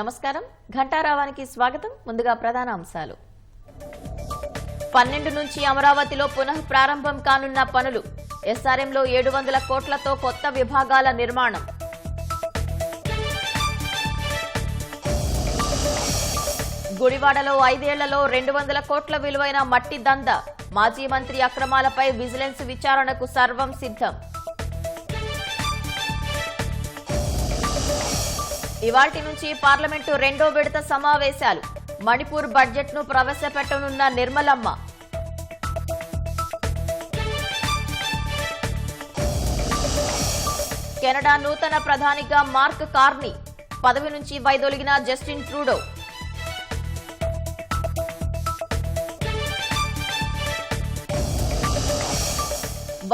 నమస్కారం ఘంటారావానికి స్వాగతం ముందుగా ప్రధాన అంశాలు 12 నుంచి అమరావతిలో పునః ప్రారంభం కానున్న పనులు ఎస్ఆర్ఎంలో 700 కోట్లతో కొత్త విభాగాల నిర్మాణం గుడివాడలో 5 ఏళ్లలో 200 కోట్ల విలువైన మట్టి దంద మాజీ మంత్రి అక్రమాలపై విజిలెన్స్ విచారణకు సర్వం సిద్ధం ఇవాల్టి నుంచి పార్లమెంటు రెండో విడత సమావేశాలు మణిపూర్ బడ్జెట్ ను ప్రవేశపెట్టనున్న నిర్మలమ్మ కెనడా నూతన ప్రధానిగా మార్క్ కార్నీ పదవి నుంచి వైదొలిగిన జస్టిన్ ట్రూడో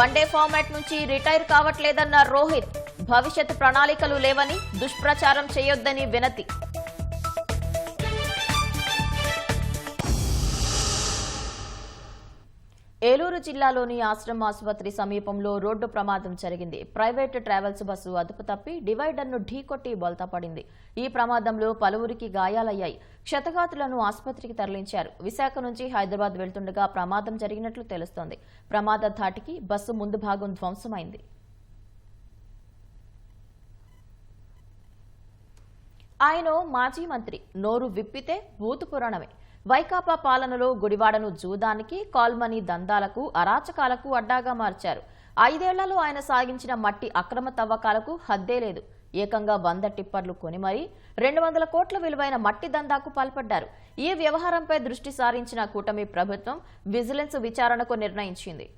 వన్డే ఫార్మాట్ నుంచి రిటైర్ కావట్లేదన్న రోహిత్ భవిష్యత్ ప్రణాళికలు లేవని దుష్ప్రచారం చేయొద్దని వినతి ఏలూరు జిల్లాలోని ఆశ్రమ ఆసుపత్రి సమీపంలో రోడ్డు ప్రమాదం జరిగింది. ప్రైవేటు ట్రావెల్స్ బస్సు అదుపు తప్పి డివైడర్ను ఢీకొట్టి బోల్తాపడింది. ఈ ప్రమాదంలో పలువురికి గాయాలయ్యాయి. క్షతగాతులను ఆసుపత్రికి తరలించారు. విశాఖ నుంచి హైదరాబాద్ వెళ్తుండగా ప్రమాదం జరిగినట్లు తెలుస్తోంది. ప్రమాద ధాటికి బస్సు ముందు భాగం ధ్వంసమైంది. ఆయన మాజీ మంత్రి నోరు విప్పితే బూతు పురాణమే. వైకాపా పాలనలో గుడివాడను జూదానికి కాల్మనీ దందాలకు అరాచకాలకు అడ్డాగా మార్చారు. 5 ఏళ్లలో ఆయన సాగించిన మట్టి అక్రమ తవ్వకాలకు హద్దే లేదు. ఏకంగా 100 టిప్పర్లు కొని మరీ 200 కోట్ల విలువైన మట్టి దందాకు పాల్పడ్డారు. ఈ వ్యవహారంపై దృష్టి సారించిన కూటమి ప్రభుత్వం విజిలెన్స్ విచారణకు నిర్ణయించింది.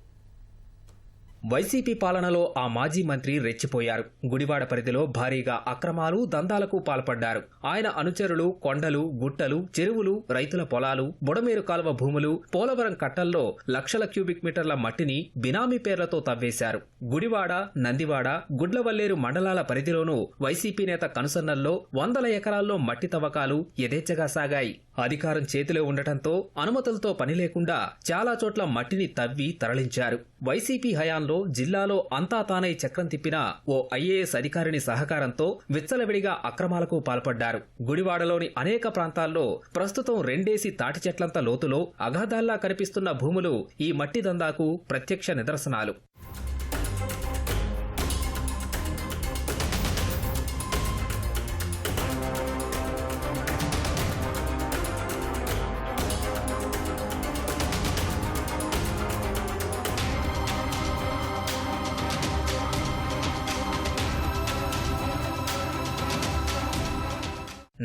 వైసీపీ పాలనలో ఆ మాజీ మంత్రి రెచ్చిపోయారు. గుడివాడ పరిధిలో భారీగా అక్రమాలు దందాలకు పాల్పడ్డారు. ఆయన అనుచరులు కొండలు, గుట్టలు, చెరువులు, రైతుల పొలాలు, బుడమేరు కాలువ భూములు, పోలవరం కట్టల్లో లక్షల క్యూబిక్ మీటర్ల మట్టిని బినామీ పేర్లతో తవ్వేశారు. గుడివాడ, నందివాడ, గుడ్లవల్లేరు మండలాల పరిధిలోనూ వైసీపీ నేత కనుసన్నల్లో 100 ఎకరాల్లో మట్టి తవ్వకాలు యథేచ్ఛగా సాగాయి. అధికారం చేతిలో ఉండటంతో అనుమతులతో పని లేకుండా చాలా చోట్ల మట్టిని తవ్వి తరలించారు. వైసీపీ హయాంలో జిల్లాలో అంతా తానై చక్రం తిప్పిన ఓ ఐఏఎస్ అధికారిని సహకారంతో విచ్చలవిడిగా అక్రమాలకు పాల్పడ్డారు. గుడివాడలోని అనేక ప్రాంతాల్లో ప్రస్తుతం 2 తాటి చెట్లంత లోతులో అగాధాల్లా కనిపిస్తున్న భూములు ఈ మట్టి దందాకు ప్రత్యక్ష నిదర్శనాలు.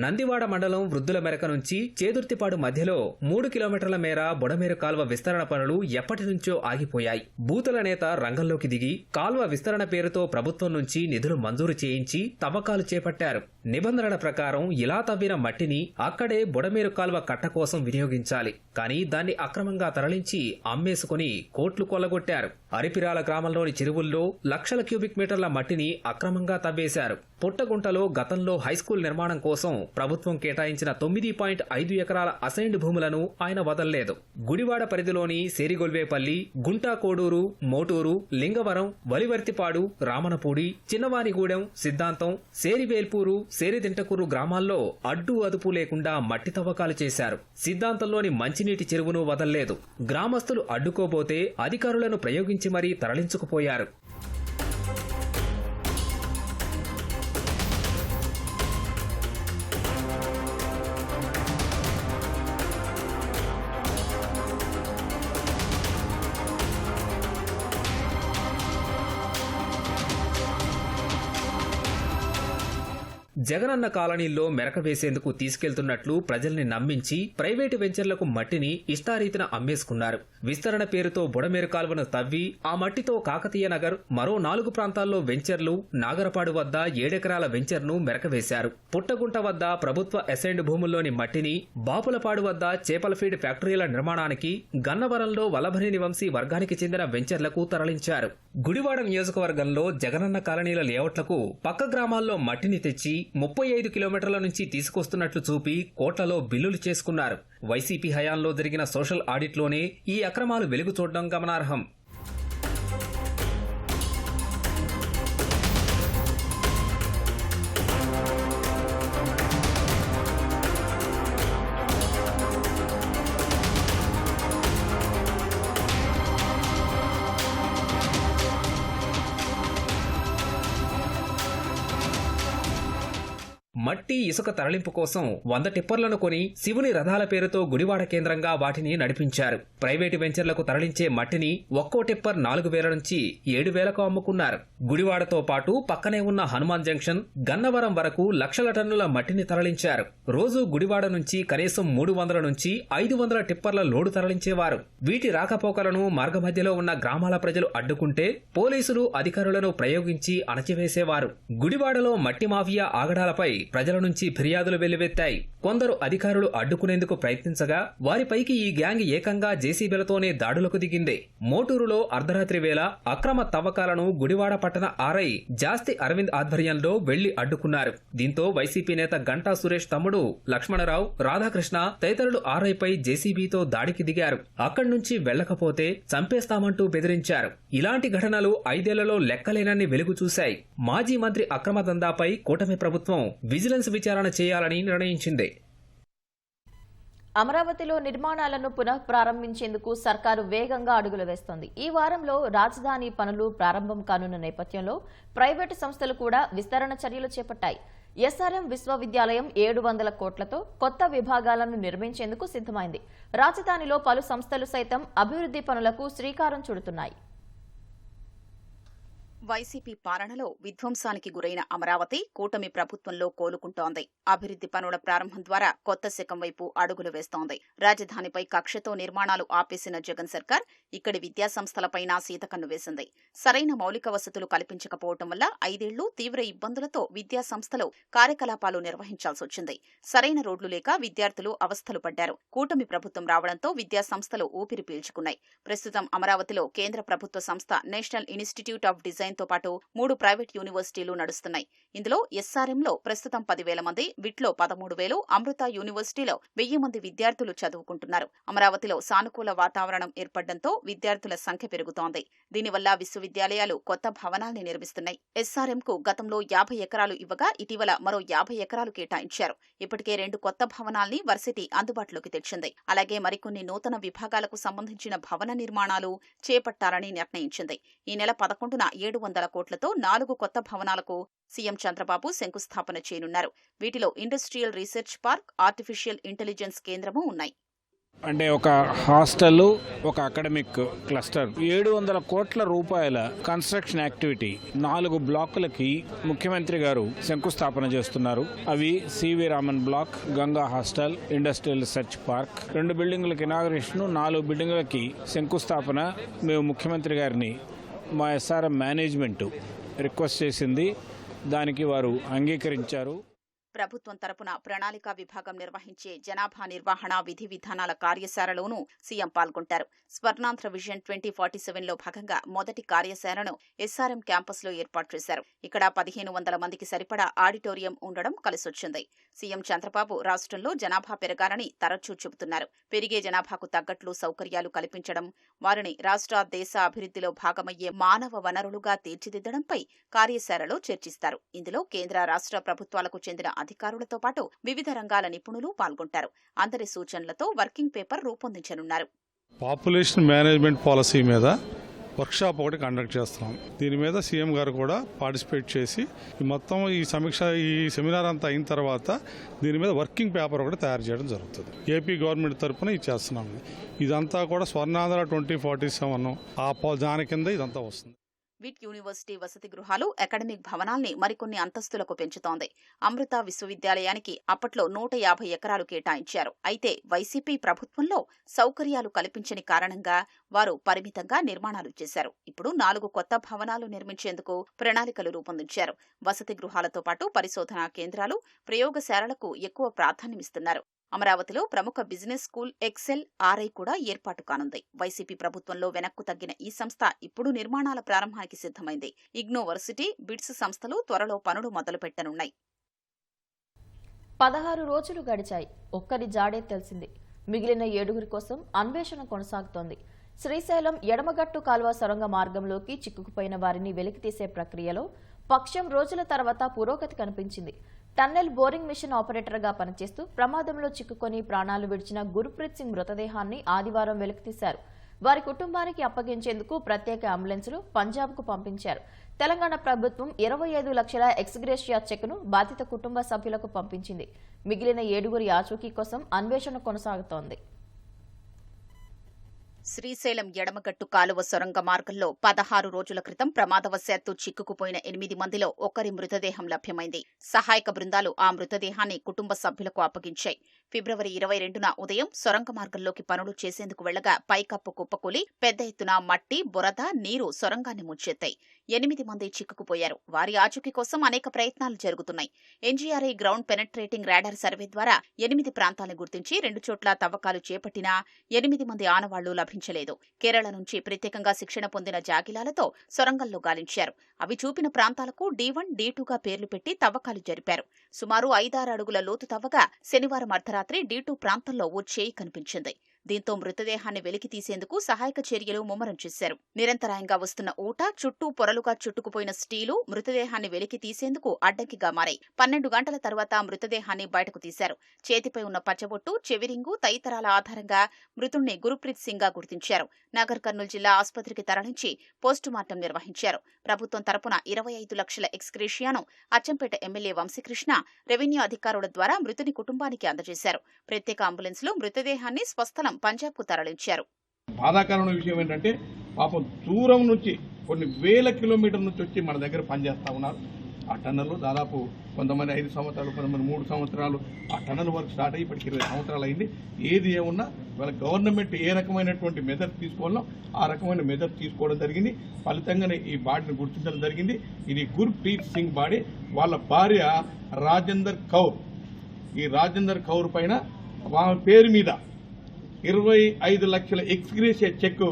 నందివాడ మండలం వృద్ధుల మెరక నుంచి చేదుర్తిపాడు మధ్యలో 3 కిలోమీటర్ల మేర బుడమేరు కాల్వ విస్తరణ పనులు ఎప్పటి నుంచో ఆగిపోయాయి. బూతుల నేత రంగంలోకి దిగి కాల్వ విస్తరణ పేరుతో ప్రభుత్వం నుంచి నిధులు మంజూరు చేయించి తవ్వకాలు చేపట్టారు. నిబంధనల ప్రకారం ఇలా తవ్విన మట్టిని అక్కడే బుడమేరు కాల్వ కట్ట కోసం వినియోగించాలి. కానీ దాన్ని అక్రమంగా తరలించి అమ్మేసుకుని కోట్లు కొల్లగొట్టారు. అరిపిరాల గ్రామంలోని చెరువుల్లో లక్షల క్యూబిక్ మీటర్ల మట్టిని అక్రమంగా తవ్వేశారు. పుట్టగుంటలో గతంలో హైస్కూల్ నిర్మాణం కోసం ప్రభుత్వం కేటాయించిన 9.5 ఎకరాల అసైన్డ్ భూములను ఆయన వదల్లేదు. గుడివాడ పరిధిలోని సేరిగొల్వేపల్లి, గుంటా కోడూరు, మోటూరు, లింగవరం, వలివర్తిపాడు, రామనపూడి, చిన్నవానిగూడెం, సిద్ధాంతం, సేరివేల్పూరు, సేరిదింటకూరు గ్రామాల్లో అడ్డు అదుపు లేకుండా మట్టి తవ్వకాలు చేశారు. సిద్ధాంతంలోని మంచినీటి చెరువును వదల్లేదు. గ్రామస్తులు అడ్డుకోబోతే అధికారులను ప్రయోగించి మరీ తరలించుకుపోయారు. జగనన్న కాలనీల్లో మెరక వేసేందుకు తీసుకెళ్తున్నట్లు ప్రజల్ని నమ్మించి ప్రైవేటు వెంచర్లకు మట్టిని ఇష్టారీతిన అమ్మేసుకున్నారు. విస్తరణ పేరుతో బుడమేరు కాల్వను తవ్వి ఆ మట్టితో కాకతీయ నగర్, మరో 4 ప్రాంతాల్లో వెంచర్లు, నాగరపాడు వద్ద 7 ఎకరాల వెంచర్ను మెరకవేశారు. పుట్టగుంట వద్ద ప్రభుత్వ అసైన్డ్ భూముల్లోని మట్టిని బాపులపాడు వద్ద చేపల ఫీడ్ ఫ్యాక్టరీల నిర్మాణానికి, గన్నవరంలో వల్లభనేని వంశీ వర్గానికి చెందిన వెంచర్లకు తరలించారు. గుడివాడ నియోజకవర్గంలో జగనన్న కాలనీల లేఅవుట్లకు పక్క గ్రామాల్లో మట్టిని తెచ్చి 35 కిలోమీటర్ల నుంచి తీసుకొస్తున్నట్లు చూపి కోట్లలో బిల్లులు చేసుకున్నారు. వైసీపీ హయాంలో జరిగిన సోషల్ ఆడిట్లోనే ఈ అక్రమాలు వెలుగు చూడడం గమనార్హం. మట్టి ఇసుక తరలింపు కోసం 100 టిప్పర్లను కొని శివుని రథాల పేరుతో గుడివాడ కేంద్రంగా వాటిని నడిపించారు. ప్రైవేటు వెంచర్లకు తరలించే మట్టిని ఒక్కో టిప్పర్ 4,000 నుంచి 7,000కు అమ్ముకున్నారు. గుడివాడతో పాటు పక్కనే ఉన్న హనుమాన్ జంక్షన్, గన్నవరం వరకు లక్షల టన్నుల మట్టిని తరలించారు. రోజు గుడివాడ నుంచి కనీసం 300 నుంచి 500 టిప్పర్ల లోడు తరలించేవారు. వీటి రాకపోకలను మార్గమధ్యలో ఉన్న గ్రామాల ప్రజలు అడ్డుకుంటే పోలీసులు అధికారులను ప్రయోగించి అణచివేసేవారు. గుడివాడలో మట్టి మాఫియా ఆగడాలపై ప్రజల నుంచి ఫిర్యాదులు వెల్లువెత్తాయి. కొందరు అధికారులు అడ్డుకునేందుకు ప్రయత్నించగా వారిపైకి ఈ గ్యాంగ్ ఏకంగా జేసీబీలతోనే దాడులకు దిగింది. మోటూరులో అర్ధరాత్రి వేళ అక్రమ తవ్వకాలను గుడివాడ పట్టణ ఆర్ఐ జాస్తి అరవింద్ ఆధ్వర్యంలో వెళ్లి అడ్డుకున్నారు. దీంతో వైసీపీ నేత గంటా సురేష్ తమ్ముడు లక్ష్మణరావు, రాధాకృష్ణ తదితరులు ఆర్ఐపై జేసీబీతో దాడికి దిగారు. అక్కడి నుంచి వెళ్లకపోతే చంపేస్తామంటూ బెదిరించారు. ఇలాంటి ఘటనలు 5 ఏళ్లలో లెక్కలేనన్ని వెలుగు చూశాయి. మాజీ మంత్రి అక్రమ దందాపై కూటమి ప్రభుత్వం విజిలెన్స్ విచారణ చేయాలని నిర్ణయించింది. అమరావతిలో నిర్మాణాలను పునః ప్రారంభించేందుకు సర్కారు వేగంగా అడుగులు వేస్తోంది. ఈ వారంలో రాజధాని పనులు ప్రారంభం కానున్న నేపథ్యంలో ప్రైవేటు సంస్థలు కూడా విస్తరణ చర్యలు చేపట్టాయి. ఎస్ఆర్ఎం విశ్వవిద్యాలయం 700 కోట్లతో కొత్త విభాగాలను నిర్మించేందుకు సిద్ధమైంది. రాజధానిలో పలు సంస్థలు సైతం అభివృద్ధి పనులకు శ్రీకారం చుడుతున్నాయి. వైసీపీ పాలనలో విధ్వంసానికి గురైన అమరావతి కూటమి ప్రభుత్వంలో కోలుకుంటోంది. అభివృద్ధి పనుల ప్రారంభం ద్వారా కొత్త శకం వైపు అడుగులు వేస్తోంది. రాజధానిపై కక్షతో నిర్మాణాలు ఆపేసిన జగన్ సర్కార్ ఇక్కడి విద్యాసంస్థలపైనా సీతకన్ను వేసింది. సరైన మౌలిక వసతులు కల్పించకపోవటం వల్ల 5 ఏళ్లు తీవ్ర ఇబ్బందులతో విద్యాసంస్థలు కార్యకలాపాలు నిర్వహించాల్సొచ్చింది. సరైన రోడ్లు లేక విద్యార్థులు అవస్థలు పడ్డారు. కూటమి ప్రభుత్వం రావడంతో విద్యాసంస్థలు ఊపిరి పీల్చుకున్నాయి. ప్రస్తుతం అమరావతిలో కేంద్ర ప్రభుత్వ సంస్థ నేషనల్ ఇన్స్టిట్యూట్ ఆఫ్ డిజైన్ తో పాటు 3 ప్రైవేట్ యూనివర్సిటీలు నడుస్తున్నాయి. ఇందులో ఎస్ఆర్ఎంలో ప్రస్తుతం 10,000 మంది, విట్లో 13,000, అమృత యూనివర్సిటీలో 1,000 మంది విద్యార్థులు చదువుకుంటున్నారు. అమరావతిలో సానుకూల వాతావరణం ఏర్పడడంతో విద్యార్థుల సంఖ్య పెరుగుతోంది. దీనివల్ల విశ్వవిద్యాలయాలు కొత్త భవనాల్ని నిర్మిస్తున్నాయి. ఎస్ఆర్ఎంకు గతంలో 50 ఎకరాలు ఇవ్వగా ఇటీవల మరో 50 ఎకరాలు కేటాయించారు. ఇప్పటికే 2 కొత్త భవనాల్ని వర్సిటీ అందుబాటులోకి తెచ్చింది. అలాగే మరికొన్ని నూతన విభాగాలకు సంబంధించిన భవన నిర్మాణాలు చేపట్టాలని నిర్ణయించింది. ఈ నెల 11న 700 కోట్లతో 4 కొత్త భవనాలకు సీఎం చంద్రబాబు శంకుస్థాపన చేయనున్నారు. వీటిలో industrial research park, artificial intelligence కేంద్రము ఉన్నాయి. అంటే ఒక హాస్టల్, ఒక అకాడమిక్ క్లస్టర్, 700 కోట్ల రూపాయల కన్స్ట్రక్షన్ యాక్టివిటీ 4 బ్లాకులకి ముఖ్యమంత్రి గారు శంకుస్థాపన చేస్తున్నారు. అవి CV Raman block, Ganga hostel, industrial research park. 2 బిల్డింగులకి ఇనాగరేషన్, 4 బిల్డింగులకి శంకుస్థాపన. మేము ముఖ్యమంత్రి గారిని మా ఎస్ఆర్ఎం మేనేజ్మెంట్ రిక్వెస్ట్ చేసింది. దానికి వారు అంగీకరించారు. ప్రభుత్వం తరపున ప్రణాళికా విభాగం నిర్వహించే జనాభా నిర్వహణ విధి విధానాల కార్యశాలలోనూ సీఎం పాల్గొంటారు. స్వర్ణాంధ్ర విజన్ 2047లో భాగంగా మొదటి కార్యశాలను ఎస్ఆర్ఎం క్యాంపస్లో ఏర్పాటు చేశారు. ఇక్కడ 1,500 మందికి సరిపడా ఆడిటోరియం ఉండడం కలిసొచ్చింది. సీఎం చంద్రబాబు రాష్ట్రంలో జనాభా పెరగాలని తరచూ చెబుతున్నారు. పెరిగే జనాభాకు తగ్గట్లు సౌకర్యాలు కల్పించడం, వారిని రాష్ట్ర దేశ అభివృద్ధిలో భాగమయ్యే మానవ వనరులుగా తీర్చిదిద్దడంపై కార్యశాలలో చర్చిస్తారు. ఇందులో కేంద్ర రాష్ట్ర ప్రభుత్వాలకు చెందిన అధికారులతో పాటు వివిధ రంగాల నిపుణులు పాల్గొంటారు. అందరి సూచనలతో వర్కింగ్ పేపర్ రూపొందించనున్నారు. పాపులేషన్ మేనేజ్మెంట్ పాలసీ మీద వర్క్షాప్ ఒకటి కండక్ట్ చేస్తున్నాం. దీని మీద సీఎం గారు కూడా పార్టిసిపేట్ చేసి మొత్తం ఈ సమీక్ష, ఈ సెమినార్ అంతా అయిన తర్వాత దీని మీద వర్కింగ్ పేపర్ ఒకటి తయారు చేయడం జరుగుతుంది. ఏపీ గవర్నమెంట్ తరఫున ఇది చేస్తున్నాం. ఇదంతా కూడా స్వర్ణాంధ్ర 2047 దాని కింద ఇదంతా వస్తుంది. విట్ యూనివర్సిటీ వసతి గృహాలు, అకాడమిక్ భవనాల్ని మరికొన్ని అంతస్తులకు పెంచుతోంది. అమృత విశ్వవిద్యాలయానికి అప్పట్లో 150 ఎకరాలు కేటాయించారు. అయితే వైసీపీ ప్రభుత్వంలో సౌకర్యాలు కల్పించని కారణంగా వారు పరిమితంగా నిర్మాణాలు చేశారు. ఇప్పుడు 4 కొత్త భవనాలు నిర్మించేందుకు ప్రణాళికలు రూపొందించారు. వసతి గృహాలతో పాటు పరిశోధనా కేంద్రాలు, ప్రయోగశాలలకు ఎక్కువ ప్రాధాన్యమిస్తున్నారు. అమరావతిలో ప్రముఖ బిజినెస్ స్కూల్ ఎక్సెల్ ఆర్ఐ కూడా ఏర్పాటు కానుంది. వైసీపీ ప్రభుత్వంలో వెనక్కు తగ్గిన ఈ సంస్థ ఇప్పుడు నిర్మాణాల ప్రారంభానికి సిద్ధమైంది. ఇగ్నో వర్సిటీ, బిట్స్ సంస్థలు త్వరలో పనులు మొదలుపెట్టనున్నాయి. 16 రోజులు గడిచాయి. ఒక్కరి జాడే తెలిసింది. మిగిలిన 7 కోసం అన్వేషణ కొనసాగుతోంది. శ్రీశైలం ఎడమగట్టు కాల్వ సొరంగ మార్గంలోకి చిక్కుకుపోయిన వారిని వెలికితీసే ప్రక్రియలో పక్షం రోజుల తర్వాత పురోగతి కనిపించింది. టన్నెల్ బోరింగ్ మిషన్ ఆపరేటర్గా పనిచేస్తూ ప్రమాదంలో చిక్కుకొని ప్రాణాలు విడిచిన గుర్ప్రీత్ సింగ్ మృతదేహాన్ని ఆదివారం వెలికితీశారు. వారి కుటుంబానికి అప్పగించేందుకు ప్రత్యేక అంబులెన్సులు పంజాబ్కు పంపించారు. తెలంగాణ ప్రభుత్వం 25 లక్షల ఎక్స్గ్రేషియా చెక్ను బాధిత కుటుంబ సభ్యులకు పంపించింది. మిగిలిన 7గురి ఆచూకీ కోసం అన్వేషణ కొనసాగుతోంది. శ్రీశైలం ఎడమగట్టు కాలువ సొరంగ మార్గంలో 16 రోజుల క్రితం ప్రమాదవశాత్తు చిక్కుకుపోయిన 8 మందిలో ఒకరి మృతదేహం లభ్యమైంది. సహాయక బృందాలు ఆ మృతదేహాన్ని కుటుంబ సభ్యులకు అప్పగించాయి. ఫిబ్రవరి 22న ఉదయం సొరంగ మార్గంలోకి పనులు చేసేందుకు వెళ్లగా పైకప్పు కుప్పకూలి పెద్ద ఎత్తున మట్టి, బురద, నీరు సొరంగాన్ని ముంచెత్తాయి. 8 మంది చిక్కుకుపోయారు. వారి ఆచూకీ కోసం అనేక ప్రయత్నాలు జరుగుతున్నాయి. NGRI ground penetrating radar survey ద్వారా 8 ప్రాంతాలను గుర్తించి 2 చోట్ల తవ్వకాలు చేపట్టినా 8 మంది ఆనవాళ్లు లభించలేదు. కేరళ నుంచి ప్రత్యేకంగా శిక్షణ పొందిన జాగిలాలతో సొరంగంలో గాలించారు. అవి చూపిన ప్రాంతాలకు D1, D2గా పేర్లు పెట్టి తవ్వకాలు జరిపారు. సుమారు 5-6 అడుగుల లోతు తవ్వగా శనివారం అర్ధరాత్రి D2 ప్రాంతంలో ఓ చేయి కనిపించింది. దీంతో మృతదేహాన్ని వెలికి తీసేందుకు సహాయక చర్యలు ముమ్మరం చేశారు. నిరంతరాయంగా వస్తున్న ఊట, చుట్టూ పొరలుగా చుట్టుకుపోయిన స్టీలు మృతదేహాన్ని వెలికి తీసేందుకు అడ్డంకిగా మారాయి. 12 గంటల తర్వాత మృతదేహాన్ని బయటకు తీశారు. చేతిపై ఉన్న పచ్చబొట్టు, చెవిరింగు తదితరాల ఆధారంగా మృతుణ్ణి గురుప్రీత్ సింగ్గా గుర్తించారు. నగర్ కర్నూలు జిల్లా ఆసుపత్రికి తరలించి పోస్టుమార్టం నిర్వహించారు. ప్రభుత్వం తరపున 25 లక్షల ఎక్స్గ్రేషియాను అచ్చంపేట ఎమ్మెల్యే వంశీకృష్ణ రెవెన్యూ అధికారుల ద్వారా మృతుని కుటుంబానికి అందజేశారు. ప్రత్యేక అంబులెన్స్లో మృతదేహాన్ని స్వస్థలం పంజాబ్కు తరలించారు. బాధాకరమైన విషయం ఏంటంటే పాపం దూరం నుంచి కొన్ని వేల కిలోమీటర్ల నుంచి వచ్చి మన దగ్గర పనిచేస్తా ఉన్నారు. ఆ టన్నలు దాదాపు కొంతమంది 5 సంవత్సరాలు, కొంతమంది 3 సంవత్సరాలు ఆ టన్నల్ వర్క్ స్టార్ట్ అయ్యి ఇప్పటికి 20 సంవత్సరాలు అయింది. ఏది ఏమున్నా వాళ్ళ గవర్నమెంట్ ఏ రకమైనటువంటి మెజర్ తీసుకోవాలో ఆ రకమైన మెజర్ తీసుకోవడం జరిగింది. ఫలితంగానే ఈ బాడీని గుర్తించడం జరిగింది. ఇది గుర్ప్రీత్ సింగ్ బాడీ. వాళ్ళ భార్య రాజేందర్ కౌర్. ఈ రాజేందర్ కౌర్ పైన వాళ్ళ పేరు మీద 25 లక్షల ex gratia cheque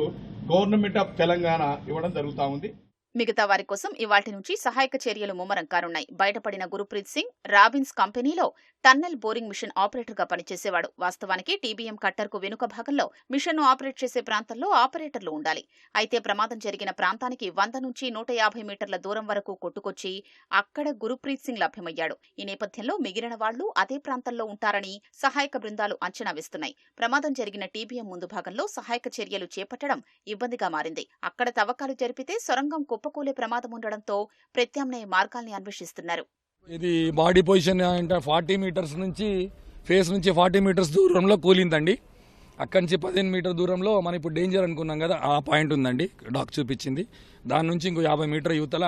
government of Telangana ఇవ్వడం జరుగుతా ఉంది. మిగతా వారి కోసం ఇవాళ్టి నుంచి సహాయక చర్యలు ముమ్మరం కానున్నాయి. బయటపడిన గురుప్రీత్ సింగ్ రాబిన్స్ కంపెనీలో టన్నెల్ బోరింగ్ మిషన్ ఆపరేటర్ గా పనిచేసేవాడు. వాస్తవానికి టీబీఎం కట్టర్కు వెనుక భాగంలో మిషన్ ను ఆపరేట్ చేసే ప్రాంతంలో ఆపరేటర్లు ఉండాలి. అయితే ప్రమాదం జరిగిన ప్రాంతానికి 100 నుంచి 150 మీటర్ల దూరం వరకు కొట్టుకొచ్చి అక్కడ గురుప్రీత్ సింగ్ లభ్యమయ్యాడు. ఈ నేపథ్యంలో మిగిలిన వాళ్లు అదే ప్రాంతంలో ఉంటారని సహాయక బృందాలు అంచనా వేస్తున్నాయి. ప్రమాదం జరిగిన టీబీఎం ముందు భాగంలో సహాయక చర్యలు చేపట్టడం ఇబ్బందిగా మారింది. అక్కడ తవ్వకాలు జరిపితే సొరంగం కుప్పకూలే ప్రమాదం ఉండడంతో ప్రత్యామ్నాయ మార్గాల్ని అన్వేషిస్తున్నారు. ఇది బాడీ పొజిషన్ అంటే 40 మీటర్స్ నుంచి ఫేస్ నుంచి 40 మీటర్స్ దూరంలో కూలిందండి. అక్కడి నుంచి 15 మీటర్ దూరంలో మనం ఇప్పుడు డేంజర్ అనుకున్నాం కదా, ఆ పాయింట్ ఉందండి. డాక్ చూపించింది. దాని నుంచి ఇంకో 50 మీటర్ యువతల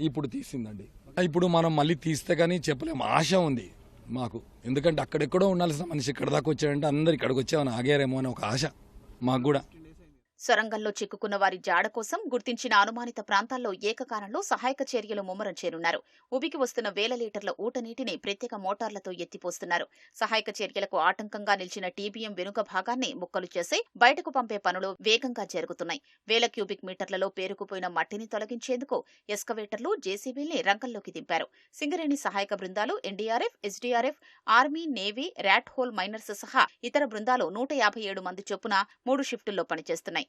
ఇప్పుడు తీసిందండి. ఇప్పుడు మనం మళ్ళీ తీస్తే కానీ చెప్పలేము. ఆశ ఉంది మాకు, ఎందుకంటే అక్కడెక్కడో ఉండాల్సిన మనిషి ఇక్కడ దాకా వచ్చాడంటే అందరు ఇక్కడికి వచ్చామని ఆగారేమో అని ఒక ఆశ మాకు కూడా. సొరంగంలో చిక్కుకున్న వారి జాడ కోసం గుర్తించిన అనుమానిత ప్రాంతాల్లో ఏకకాలంలో సహాయక చర్యలు ముమ్మరం చేరున్నారు. ఉబికి వస్తున్న వేల లీటర్ల ఊట నీటిని ప్రత్యేక మోటార్లతో ఎత్తిపోస్తున్నారు. సహాయక చర్యలకు ఆటంకంగా నిలిచిన టీబీఎం వెనుక భాగాన్ని ముక్కలు చేసి బయటకు పంపే పనులు వేగంగా జరుగుతున్నాయి. వేల క్యూబిక్ మీటర్లలో పేరుకుపోయిన మట్టిని తొలగించేందుకు ఎస్కవేటర్లు, జేసీబీల్ని రంగంలోకి దింపారు. సింగరేణి సహాయక బృందాలు, NDRF, SDRF, army, navy, rat hole miners సహా ఇతర బృందాలు 157 మంది చొప్పున 3 షిఫ్టుల్లో పనిచేస్తున్నాయి.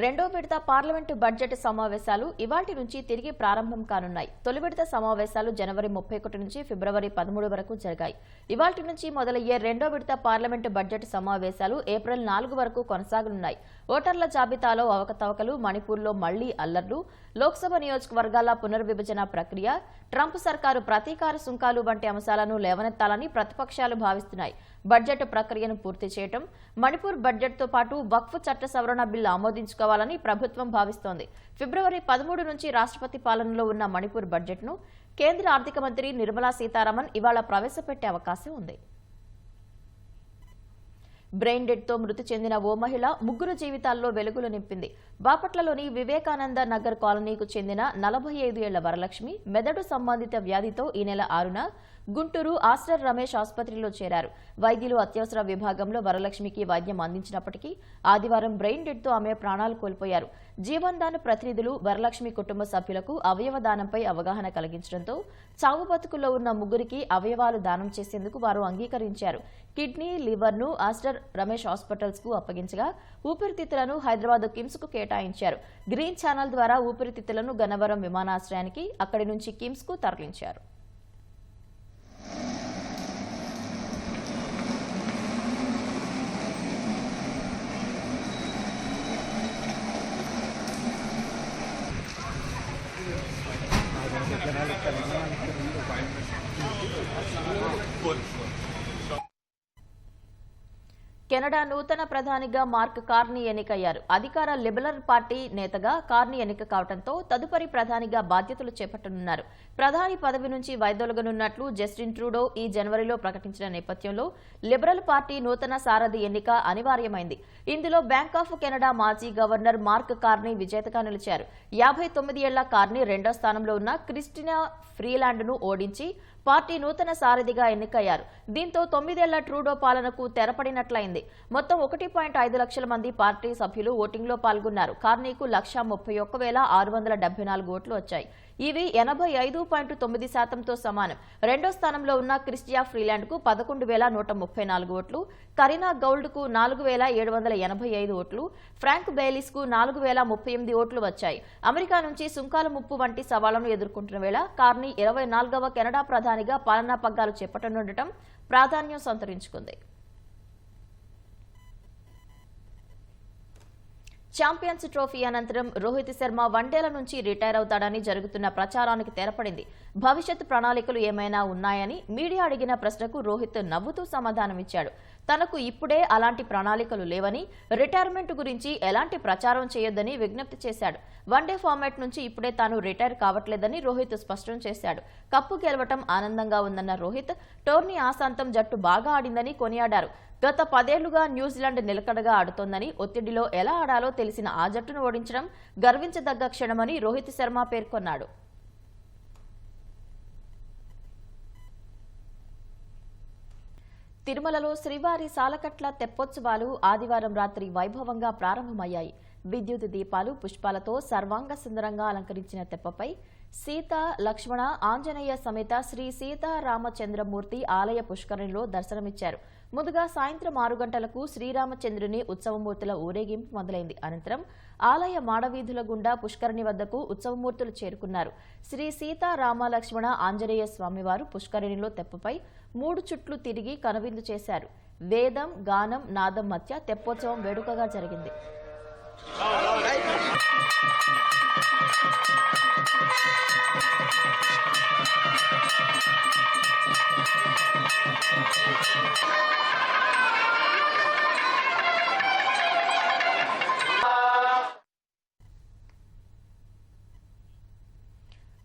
రెండో విడత పార్లమెంటు బడ్జెట్ సమావేశాలు ఇవాల్టి నుంచి తిరిగి ప్రారంభం కానున్నాయి. తొలి విడత సమావేశాలు జనవరి 31 నుంచి ఫిబ్రవరి 13 వరకు జరిగాయి. ఇవాల్టి నుంచి మొదలయ్యే రెండో విడత పార్లమెంటు బడ్జెట్ సమావేశాలు ఏప్రిల్ 4 వరకు కొనసాగనున్నాయి. ఓటర్ల జాబితాలో అవకతవకలు, మణిపూర్లో మళ్లీ అల్లర్లు, లోక్సభ నియోజకవర్గాల పునర్విభజన ప్రక్రియ, ట్రంప్ సర్కారు ప్రతీకార సుంకాలు వంటి అంశాలను లేవనెత్తాలని ప్రతిపక్షాలు భావిస్తున్నాయి. బడ్జెట్ ప్రక్రియను పూర్తి చేయడం, మణిపూర్ బడ్జెట్తో పాటు వక్ఫ్ చట్ట సవరణ బిల్లు ఆమోదించుకోవాలని ప్రభుత్వం భావిస్తోంది. ఫిబ్రవరి 13 నుంచి రాష్ట్రపతి పాలనలో ఉన్న మణిపూర్ బడ్జెట్ను కేంద్ర ఆర్థిక మంత్రి నిర్మలా సీతారామన్ ఇవాళ ప్రవేశపెట్టే అవకాశం ఉంది. బ్రెయిన్ డెడ్తో మృతి చెందిన ఓ మహిళ 3 జీవితాల్లో వెలుగులు నింపింది. బాపట్లలోని వివేకానంద నగర్ కాలనీకు చెందిన 45 ఏళ్ల వరలక్ష్మి మెదడు సంబంధిత వ్యాధితో ఈ నెల 6న గుంటూరు ఆస్టర్ రమేష్ ఆసుపత్రిలో చేరారు. వైద్యులు అత్యవసర విభాగంలో వరలక్ష్మికి వైద్యం అందించినప్పటికీ ఆదివారం బ్రెయిన్ డెడ్తో ఆమె ప్రాణాలు కోల్పోయారు. జీవన్దాన్ ప్రతినిధులు వరలక్ష్మి కుటుంబ సభ్యులకు అవయవ దానంపై అవగాహన కలిగించడంతో చావు బతుకుల్లో ఉన్న 3కి అవయవాలు దానం చేసేందుకు వారు అంగీకరించారు. కిడ్నీ, లివర్ను ఆస్టర్ రమేష్ హాస్పిటల్స్ కు అప్పగించగా ఊపిరితిత్తులను హైదరాబాద్ కిమ్స్ కు కేటాయించారు. గ్రీన్ ఛానల్ ద్వారా ఊపిరితిత్తులను గన్నవరం విమానాశ్రయానికి, అక్కడి నుంచి కిమ్స్ కు తరలించారు. కెనడా నూతన ప్రధానిగా మార్క్ కార్నీ ఎన్నికయ్యారు. అధికార లిబరల్ పార్టీ నేతగా కార్నీ ఎన్నిక కావడంతో తదుపరి ప్రధానిగా బాధ్యతలు చేపట్టనున్నారు. ప్రధాని పదవి నుంచి వైదొలగనున్నట్లు జస్టిన్ ట్రూడో ఈ జనవరిలో ప్రకటించిన నేపథ్యంలో లిబరల్ పార్టీ నూతన సారథి ఎన్నిక అనివార్యమైంది. ఇందులో బ్యాంక్ ఆఫ్ కెనడా మాజీ గవర్నర్ మార్క్ కార్నీ విజేతగా నిలిచారు. 59 ఏళ్ల కార్నీ రెండో స్థానంలో ఉన్న క్రిస్టినా ఫ్రీలాండ్ను ఓడించి పార్టీ నూతన సారథిగా ఎన్నికయ్యారు. దీంతో 9 ఏళ్ల ట్రూడో పాలనకు తెరపడినట్లయింది. మొత్తం 1.5 లక్షల మంది పార్టీ సభ్యులు ఓటింగ్లో పాల్గొన్నారు. కార్నీకు 131,674 ఓట్లు వచ్చాయి. ఇవి 85.9%తో సమానం. రెండో స్థానంలో ఉన్న క్రిస్టియా ఫ్రీలాండ్కు 11,134 ఓట్లు, కరీనా గౌల్డ్కు 4,785 ఓట్లు, ఫ్రాంక్ బెయిలీస్కు 4,038 ఓట్లు వచ్చాయి. అమెరికా నుంచి సుంకాల ముప్పు వంటి సవాళ్లను ఎదుర్కొంటున్న వేళ కార్నీ 24వ కెనడా ప్రధానిగా పాలనా పగ్గాలు చేపట్టనుండటం ప్రాధాన్యం సంతరించుకుంది. ఛాంపియన్స్ ట్రోఫీ అనంతరం రోహిత్ శర్మ వన్డేల నుంచి రిటైర్ అవుతాడని జరుగుతున్న ప్రచారానికి తెరపడింది. భవిష్యత్ ప్రణాళికలు ఏమైనా ఉన్నాయని మీడియా అడిగిన ప్రశ్నకు రోహిత్ నవ్వుతూ సమాధానమిచ్చాడు. తనకు ఇప్పుడే అలాంటి ప్రణాళికలు లేవని, రిటైర్మెంట్ గురించి ఎలాంటి ప్రచారం చేయొద్దని విజ్ఞప్తి చేశాడు. వన్డే ఫార్మాట్ నుంచి ఇప్పుడే తాను రిటైర్ కావట్లేదని రోహిత్ స్పష్టం చేశాడు. కప్పు గెలవటం ఆనందంగా ఉందన్న రోహిత్ టోర్నీ ఆశాంతం జట్టు బాగా ఆడిందని కొనియాడారు. గత 10 ఏళ్లుగా న్యూజిలాండ్ నిలకడగా ఆడుతోందని, ఒత్తిడిలో ఎలా ఆడాలో తెలిసిన ఆ జట్టును ఓడించడం గర్వించదగ్గ క్షణమని రోహిత్ శర్మ పేర్కొన్నాడు. తిరుమలలో శ్రీవారి సాలకట్ల తెప్పోత్సవాలు ఆదివారం రాత్రి వైభవంగా ప్రారంభమయ్యాయి. విద్యుత్ దీపాలు, పుష్పాలతో సర్వాంగ సుందరంగా అలంకరించిన తెప్పపై సీత, లక్ష్మణ, ఆంజనేయ సమేత శ్రీ సీతారామచంద్రమూర్తి ఆలయ పుష్కరిణిలో దర్శనమిచ్చారు. ముందుగా సాయంత్రం 6 గంటలకు శ్రీరామచంద్రుని ఉత్సవమూర్తుల ఊరేగింపు మొదలైంది. అనంతరం ఆలయ మాడవీధుల గుండా పుష్కరిణి వద్దకు ఉత్సవమూర్తులు చేరుకున్నారు. శ్రీ సీతారామ లక్ష్మణ ఆంజనేయ స్వామివారు పుష్కరిణిలో తెప్పపై 3 చుట్లు తిరిగి కనువిందు చేశారు. వేదం, గానం, నాదం మధ్య తెప్పోత్సవం వేడుకగా జరిగింది.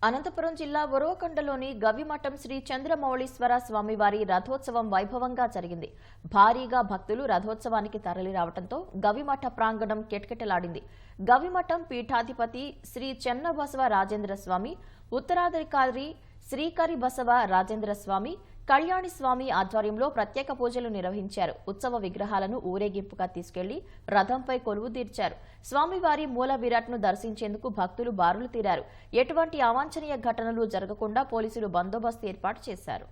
అనంతపురం జిల్లా ఒరవకొండలోని గవిమఠం శ్రీ చంద్రమౌళీశ్వర స్వామివారి రథోత్సవం వైభవంగా జరిగింది. భారీగా భక్తులు రథోత్సవానికి తరలి రావడంతో గవిమఠ ప్రాంగణం కిటకిటలాడింది. గవిమఠం పీఠాధిపతి శ్రీ చెన్నబసవ రాజేంద్ర స్వామి, ఉత్తరాధికారి శ్రీకరి బసవ రాజేంద్ర స్వామి, కళ్యాణి స్వామి ఆధ్వర్యంలో ప్రత్యేక పూజలు నిర్వహించారు. ఉత్సవ విగ్రహాలను ఊరేగింపుగా తీసుకెళ్లి రథంపై కొలువు తీర్చారు. స్వామివారి మూల విరాట్ను దర్శించేందుకు భక్తులు బారులు తీరారు. ఎటువంటి అవాంఛనీయ ఘటనలు జరగకుండా పోలీసులు బందోబస్తు ఏర్పాటు చేశారు.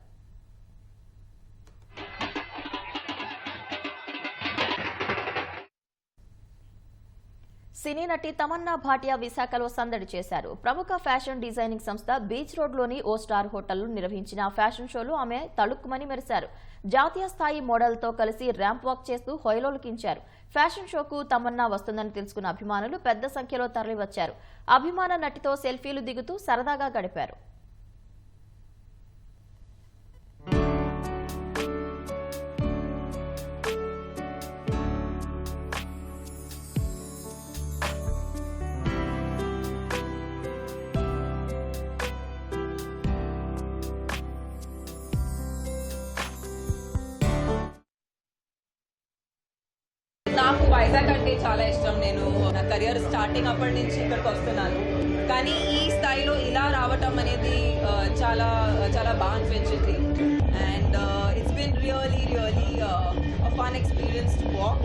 సినీ నటి తమన్నా భాటియా విశాఖలో సందడి చేశారు. ప్రముఖ ఫ్యాషన్ డిజైనింగ్ సంస్థ బీచ్ రోడ్లోని ఓ స్టార్ హోటల్లో నిర్వహించిన ఫ్యాషన్ షోలో ఆమె తళుక్కుమని మెరిశారు. జాతీయ స్థాయి మోడల్తో కలిసి ర్యాంప్ వాక్ చేస్తూ హొయలోలికించారు. ఫ్యాషన్ షోకు తమన్నా వస్తుందని తెలుసుకున్న అభిమానులు పెద్ద సంఖ్యలో తరలివచ్చారు. అభిమాన నటితో సెల్ఫీలు దిగుతూ సరదాగా గడిపారు. నాకు వైజాగ్ అంటే చాలా ఇష్టం. నేను నా కెరియర్ స్టార్టింగ్ అప్పటి నుంచి ఇక్కడికి వస్తున్నాను. కానీ ఈ స్థాయిలో ఇలా రావటం అనేది చాలా చాలా బాగా అనిపించింది. And it's been really fun experience to walk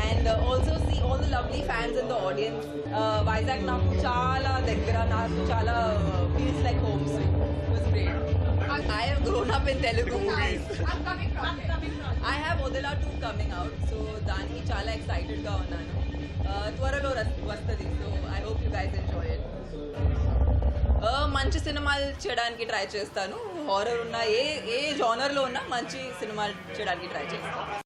and also see all the lovely fans in the audience. Vizag నాకు చాలా దగ్గర, నాకు చాలా feels like home. So it was great. I have grown up in Telugu movies. I have Odila 2 coming out, so దానికి చాలా excited గా ఉన్నాను. త్వరలో వస్తుంది, so I hope you guys enjoy it. మంచి సినిమాలు చేయడానికి ట్రై చేస్తాను. హారర్ ఉన్న ఏ జానర్లో ఉన్నా మంచి సినిమాలు చేయడానికి ట్రై చేస్తాను.